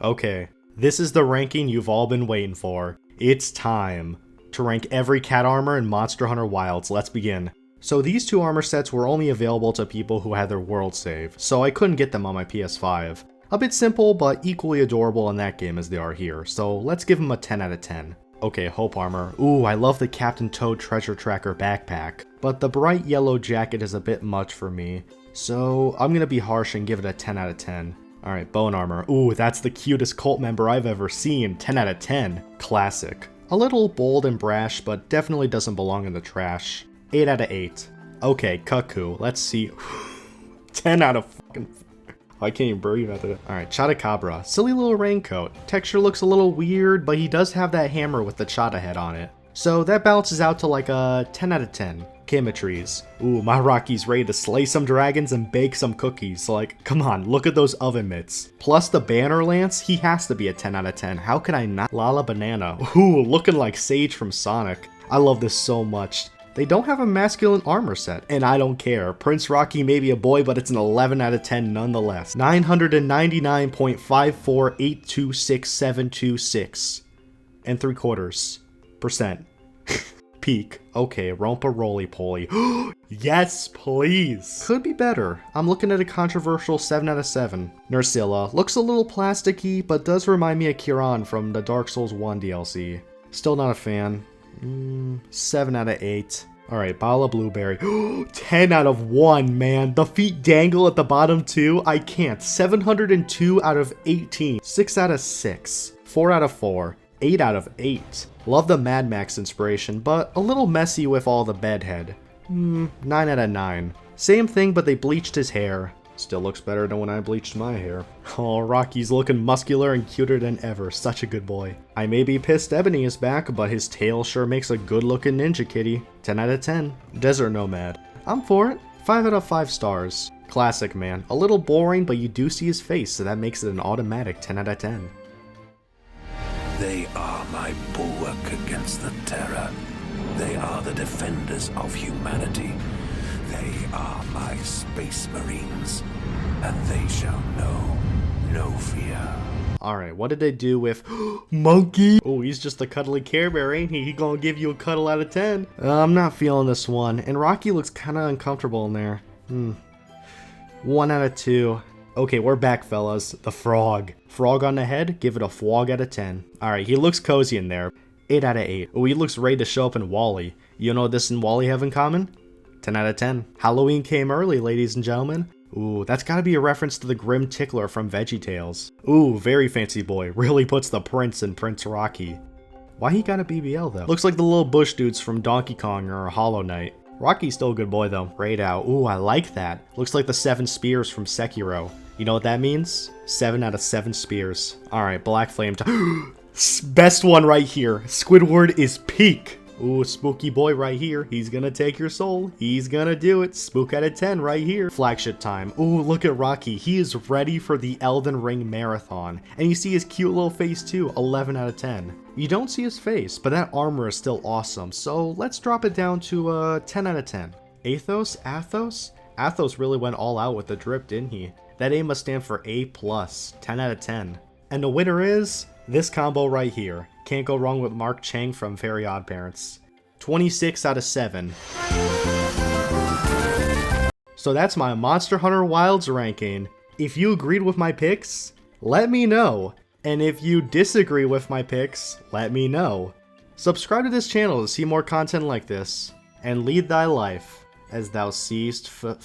Okay, this is the ranking you've all been waiting for. It's time to rank every cat armor in Monster Hunter Wilds. Let's begin. So these two armor sets were only available to people who had their world save, so I couldn't get them on my PS5. A bit simple, but equally adorable in that game as they are here, so let's give them a 10 out of 10. Okay, Hope Armor. Ooh, I love the Captain Toad Treasure Tracker backpack, but the bright yellow jacket is a bit much for me, so I'm gonna be harsh and give it a 10 out of 10. Alright, Bone Armor. Ooh, that's the cutest cult member I've ever seen. 10 out of 10. Classic. A little bold and brash, but definitely doesn't belong in the trash. 8 out of 8. Okay, Cuckoo. Let's see. 10 out of fucking... I can't even breathe after that. Alright, Chotacabra. Silly little raincoat. Texture looks a little weird, but he does have that hammer with the Chota head on it. So that balances out to like a 10 out of 10. Kimetries. Ooh, my Rocky's ready to slay some dragons and bake some cookies. Like, come on, look at those oven mitts. Plus the banner lance, he has to be a 10 out of 10. How could I not? Lala Banana. Ooh, looking like Sage from Sonic. I love this so much. They don't have a masculine armor set, and I don't care. Prince Rocky may be a boy, but it's an 11 out of 10 nonetheless. 999.548267226 and 3/4%. Peak. Okay, Rompa Roly Poly. Yes, please. Could be better. I'm looking at a controversial 7 out of 7. Nursilla. Looks a little plasticky, but does remind me of Kiran from the Dark Souls 1 DLC. Still not a fan. 7 out of 8. Alright, Bala Blueberry. 10 out of 1, man. The feet dangle at the bottom too. I can't. 702 out of 18. 6 out of 6. 4 out of 4. 8 out of 8. Love the Mad Max inspiration, but a little messy with all the bedhead. 9 out of 9. Same thing, but they bleached his hair. Still looks better than when I bleached my hair. Oh, Rocky's looking muscular and cuter than ever. Such a good boy. I may be pissed Ebony is back, but his tail sure makes a good looking ninja kitty. 10 out of 10. Desert Nomad. I'm for it. 5 out of 5 stars. Classic, man. A little boring, but you do see his face, so that makes it an automatic 10 out of 10. They are my bulwark against the terror. They are the defenders of humanity. They are my space marines, and they shall know no fear. Alright, what did they do with Monkey? Oh, he's just a cuddly Care Bear, ain't he? He gonna give you a cuddle out of 10. I'm not feeling this one, and Rocky looks kinda uncomfortable in there. 1 out of 2. Okay, we're back, fellas. The frog. Frog on the head, give it a frog out of 10. Alright, he looks cozy in there. 8 out of 8. Oh, he looks ready to show up in Wally. You know what this and Wally have in common? 10 out of 10. Halloween came early, ladies and gentlemen. Ooh, that's gotta be a reference to the Grim Tickler from VeggieTales. Ooh, very fancy boy. Really puts the prince in Prince Rocky. Why he got a BBL, though? Looks like the little bush dudes from Donkey Kong or Hollow Knight. Rocky's still a good boy, though. Grayed out. Ooh, I like that. Looks like the 7 spears from Sekiro. You know what that means? 7 out of 7 spears. Alright, Black Flame. Best one right here. Squidward is peak. Ooh, spooky boy right here. He's gonna take your soul. He's gonna do it. Spook out of 10 right here. Flagship time. Ooh, look at Rocky. He is ready for the Elden Ring marathon. And you see his cute little face too. 11 out of 10. You don't see his face, but that armor is still awesome. So let's drop it down to 10 out of 10. Athos? Athos? Athos really went all out with the drip, didn't he? That A must stand for A+. 10 out of 10. And the winner is this combo right here. Can't go wrong with Mark Chang from Very Odd Parents. 26 out of 7. So that's my Monster Hunter Wilds ranking. If you agreed with my picks, let me know. And if you disagree with my picks, let me know. Subscribe to this channel to see more content like this. And lead thy life as thou seest fuck.